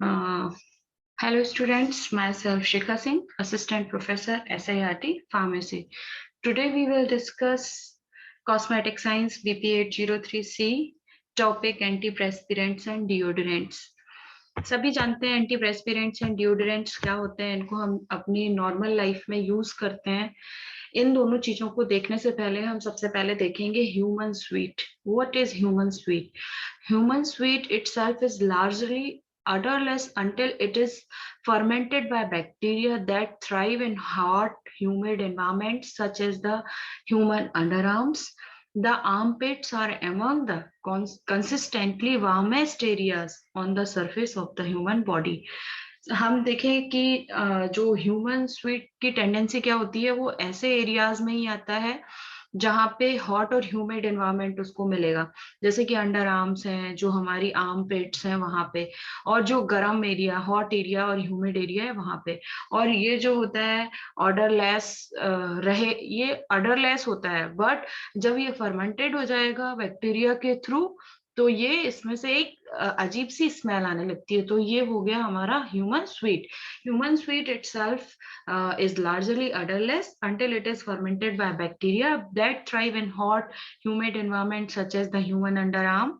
Uh, Hello students, myself Shikha Singh, Assistant Professor SIRT Pharmacy. Today we will discuss Cosmetic Science BP803C topic antiperspirants and deodorants. सभी जानते हैं एंटीप्रेस्पिरेंट्स and deodorants क्या होते हैं, इनको हम अपनी नॉर्मल लाइफ में यूज करते हैं। इन दोनों चीजों को देखने से पहले हम सबसे पहले देखेंगे human sweet. What is human sweet? Human sweet itself is largely odorless until it is fermented by bacteria that thrive in hot, humid environments such as the human underarms. The armpits are among the consistently warmest areas on the surface of the human body. हम देखें कि जो human sweet की tendency क्या होती है, वो ऐसे एरियाज में ही आता है जहाँ पे हॉट और ह्यूमिड एनवायरनमेंट उसको मिलेगा, जैसे कि अंडर आर्म्स हैं, जो हमारी आर्म पेट्स हैं वहां पे, और जो गर्म एरिया, हॉट एरिया और ह्यूमिड एरिया है वहां पे। और ये जो होता है ऑर्डरलेस रहे, ये ऑर्डरलेस होता है, बट जब ये फर्मेंटेड हो जाएगा बैक्टीरिया के थ्रू तो ये इसमें से एक अजीब सी स्मेल आने लगती है। तो ये हो गया हमारा human sweet. Human sweet itself is largely odorless until it is fermented by bacteria that thrive in hot, humid environments such as the human underarm.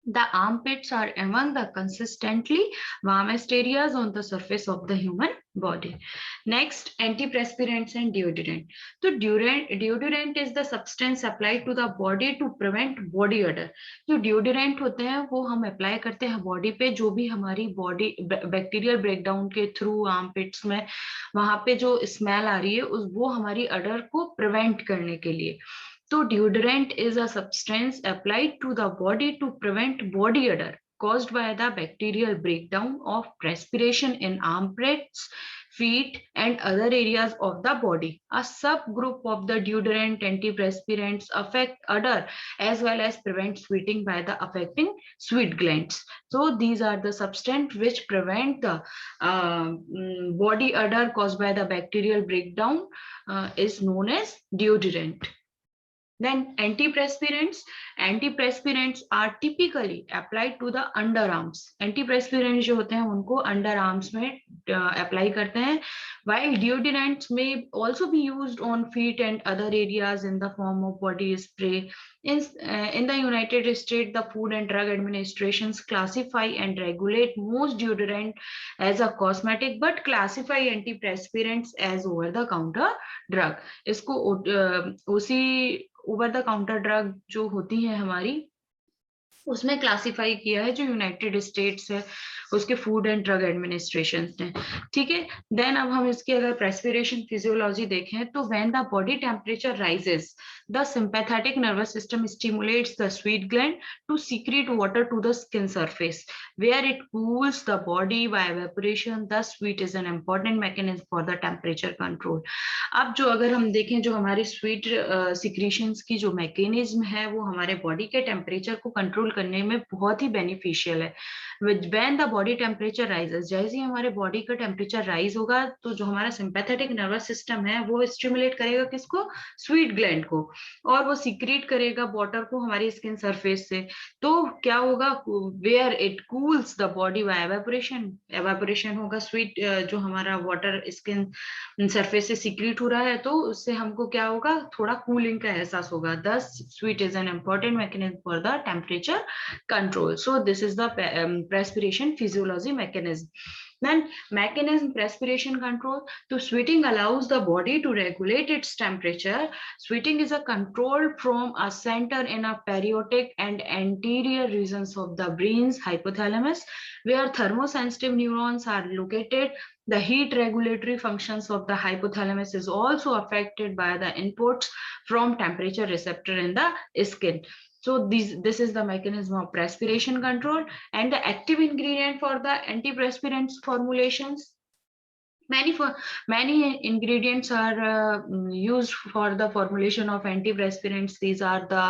The armpits are among the consistently warmest areas on the surface of the human body. Next, antiperspirants and deodorant. So deodorant is the substance applied to the body to prevent body odor. जो deodorant होते हैं वो हम apply करते हैं body पे, जो भी हमारी बॉडी बैक्टीरियल ब्रेकडाउन के थ्रू आर्मपिट्स में वहां पे जो स्मेल आ रही है उस वो हमारी अडर को प्रिवेंट करने के लिए। So deodorant is a substance applied to the body to prevent body odor caused by the bacterial breakdown of respiration in armpits, feet, and other areas of the body. A subgroup of the deodorant antiperspirants affect odor as well as prevent sweating by the affecting sweat glands. So these are the substances which prevent the body odor caused by the bacterial breakdown is known as deodorant. Then antiperspirants. Antiperspirants are typically applied to the underarms. Antiperspirants जो होते हैं उनको underarms में apply करते हैं, while deodorants may also be used on feet and other areas in the form of body spray. In the United States, the Food and Drug Administrations classify and regulate most deodorant as a cosmetic, but classify antiperspirants as over-the-counter drug. इसको उसी over the counter drug जो होती है हमारी उसमें classify किया है, जो यूनाइटेड स्टेट्स है उसके फूड एंड ड्रग एडमिनिस्ट्रेशन ने। ठीक है, देन अब हम इसकी अगर रेस्पिरेशन फिजियोलॉजी देखें तो when the body temperature rises the sympathetic nervous system stimulates the sweat gland to secrete water to the skin surface where it cools the body by evaporation. The sweat is an important mechanism for the temperature control. अब जो अगर हम देखें जो हमारी sweet secretions की जो mechanism है वो हमारे बॉडी के टेम्परेचर को कंट्रोल करने में बहुत ही बेनिफिशियल है। When the body temperature rises, जैसे ही हमारे बॉडी का टेम्परेचर राइज होगा तो जो हमारा सिंपैथेटिक नर्वस सिस्टम है वो स्टिमुलेट करेगा किसको? स्वीट ग्लैंड को, और वो सीक्रेट करेगा वाटर को हमारी स्किन सरफेस से। तो क्या होगा? Where it cools the body by evaporation, evaporation होगा, स्वीट जो हमारा वाटर स्किन सरफेस से सीक्रेट हो रहा है तो उससे हमको क्या होगा? थोड़ा कूलिंग का एहसास होगा। दस sweet is an important mechanism for the temperature control. So this is the perspiration physiology mechanism. Then mechanism perspiration control. So sweating allows the body to regulate its temperature. Sweating is a control from a center in a periodic and anterior regions of the brain's hypothalamus, where thermosensitive neurons are located. The heat regulatory functions of the hypothalamus is also affected by the inputs from temperature receptor in the skin. So this is the mechanism of perspiration control. And the active ingredient for the antiperspirants formulations, many ingredients are used for the formulation of antiperspirants. These are the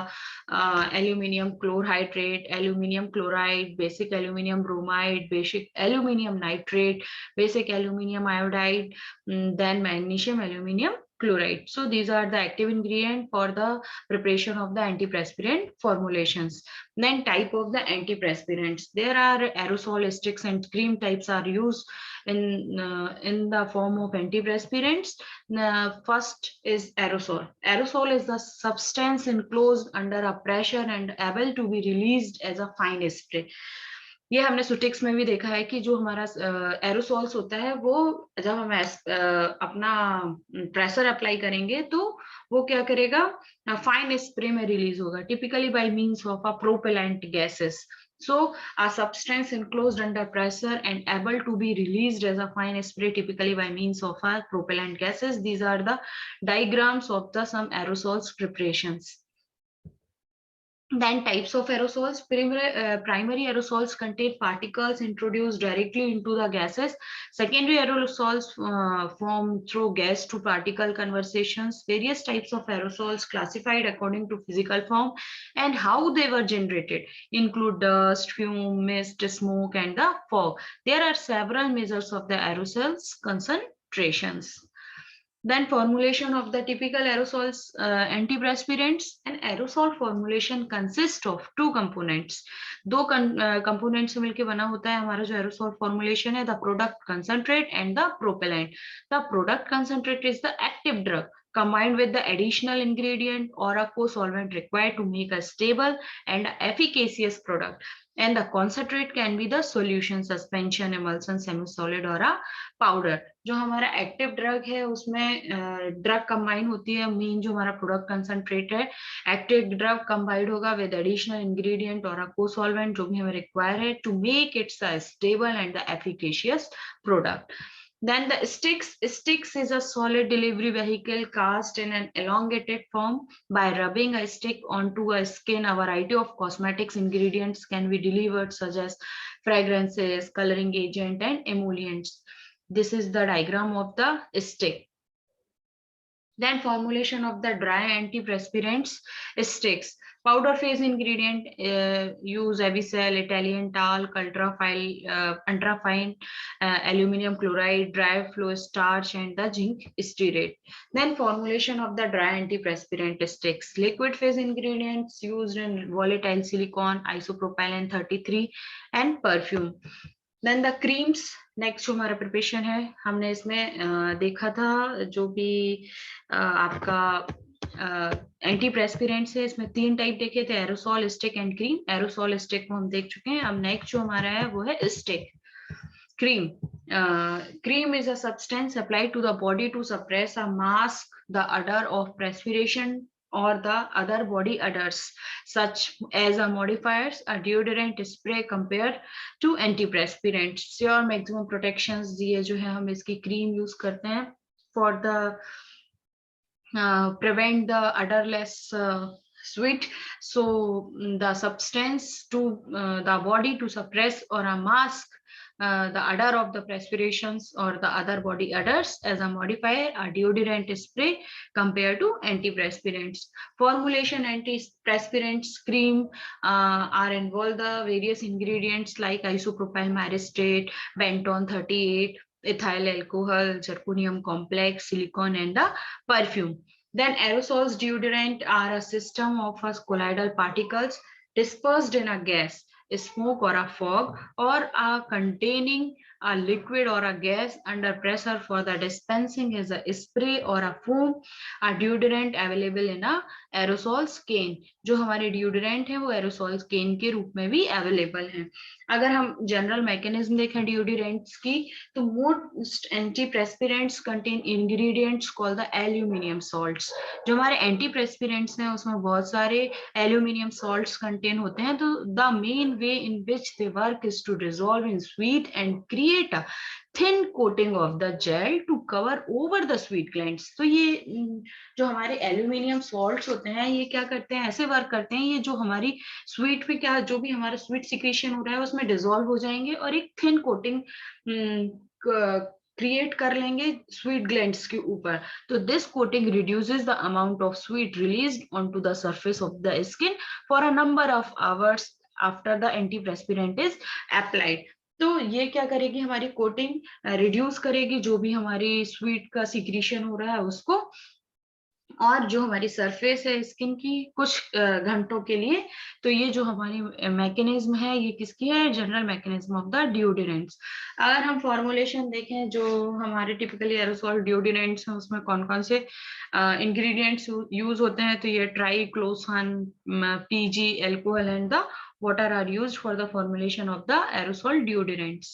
aluminium chlorhydrate, aluminium chloride, basic aluminium bromide, basic aluminium nitrate, basic aluminium iodide, then magnesium aluminium chloride. So these are the active ingredient for the preparation of the antiperspirant formulations. Then type of the antiperspirants. There are aerosol sticks and cream types are used in the form of antiperspirants. First is aerosol. Aerosol is the substance enclosed under a pressure and able to be released as a fine spray. ये हमने सुटिक्स में भी देखा है कि जो हमारा aerosols होता है वो जब हम अपना प्रेशर अप्लाई करेंगे तो वो क्या करेगा, फाइन स्प्रे में रिलीज होगा, typically by means of a propellant gases. So a substance enclosed under pressure and able to be released as a fine spray typically by means of a propellant gases. These are the diagrams of the some aerosols preparations. Then types of aerosols. Primary aerosols contain particles introduced directly into the gases. Secondary aerosols form through gas to particle conversions. Various types of aerosols classified according to physical form and how they were generated include dust, fume, mist, smoke, and the fog. There are several measures of the aerosols concentrations. Then formulation of the typical aerosols antiperspirants. An aerosol formulation consists of two components. दो components से मिलके बना होता है हमारा जो aerosol formulation है, the product concentrate and the propellant. The product concentrate is the active drug combined with the additional ingredient or a co-solvent required to make a stable and efficacious product. And the concentrate can be the solution, suspension, emulsion, semi-solid or a powder. जो हमारा active drug है उसमें drug combine होती है, mean जो हमारा product concentrate है, active drug combined होगा विद एडिशनल इंग्रेडिएंट और को सॉल्वेंट जो भी हमें रिक्वायर है to make its a stable and the efficacious product. Then the sticks is a solid delivery vehicle cast in an elongated form. By rubbing a stick onto a skin, a variety of cosmetics ingredients can be delivered, such as fragrances, coloring agent, and emollients. This is the diagram of the stick. Then formulation of the dry antiperspirants sticks. Powder phase ingredient use Avicel, Italian talc, ultrafine aluminum chloride, dry flow starch, and the zinc stearate. Then formulation of the dry antiperspirant sticks. Liquid phase ingredients used in volatile silicone, isopropyl 33, and perfume. Then the creams. Next जो हमारा preparation है, हमने इसमें देखा था जो भी आपका एंटीप्रेस्पिरेंट्स है, इसमें तीन टाइप देखे थे, aerosol, stick and cream. Aerosol stick को हम देख चुके हैं. अब नेक्स्ट जो हमारा है वो है stick. Cream. Cream is a substance applied to the body to suppress or mask the odor of perspiration or the other body odors, such as a modifiers, a deodorant spray compared to antiperspirants. Your maximum protections ये जो है हम इसकी cream use करते हैं for the prevent the odorless sweat. So the substance to the body to suppress or a mask the odor of the perspirations or the other body odors as a modifier, a deodorant spray compared to antiperspirants. Formulation antiperspirants cream are involved the various ingredients like isopropyl myristate, benton 38, ethyl alcohol, zirconium complex, silicone, and the perfume. Then aerosols deodorant are a system of colloidal particles dispersed in a gas, smoke or a fog, or are containing a liquid or a gas under pressure for the dispensing is a spray or a foam. A deodorant available in a aerosol can. जो हमारे deodorant है वो aerosol can के रूप में भी available है. अगर हम general mechanism देखें deodorants की, तो most antiperspirants contain ingredients called the aluminium salts. जो हमारे antiperspirants हैं उसमें बहुत सारे aluminium salts contain होते हैं. तो the main way in which they work is to dissolve in sweet and create a thin coating of the gel to cover over the sweet glands. तो ये जो हमारे एल्यूमिनियम सॉल्ट्स होते हैं ये क्या करते हैं, ऐसे वर्क करते हैं, ये जो हमारी स्वीट पे क्या जो भी हमारा स्वीट सिक्रेशन हो रहा है उसमें डिसॉल्व हो जाएंगे और एक थिन कोटिंग क्रिएट कर लेंगे स्वीट ग्लैंड्स के ऊपर. तो this coating reduces the amount of sweat released on to the surface of the skin for a number of hours after the antiperspirant is applied. तो ये क्या करेगी, हमारी कोटिंग रिड्यूस करेगी जो भी हमारी स्वीट का सिक्रीशन हो रहा है उसको, और जो हमारी सरफेस है स्किन की कुछ घंटों के लिए। तो ये जो हमारी मैकेनिज्म है ये किसकी है, general mechanism of the deodorants. अगर हम फॉर्मुलेशन देखें जो हमारे टिपिकली एरोसोल डिओड्रेंट्स हैं उसमें कौन कौन से इंग्रेडिएंट्स यूज होते हैं, तो ये triclosan, PG, alcohol and the water are used for the formulation of the aerosol deodorants.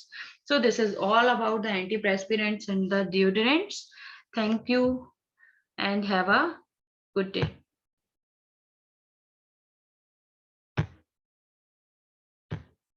So this is all about the antiperspirants and the deodorants. Thank you and have a good day.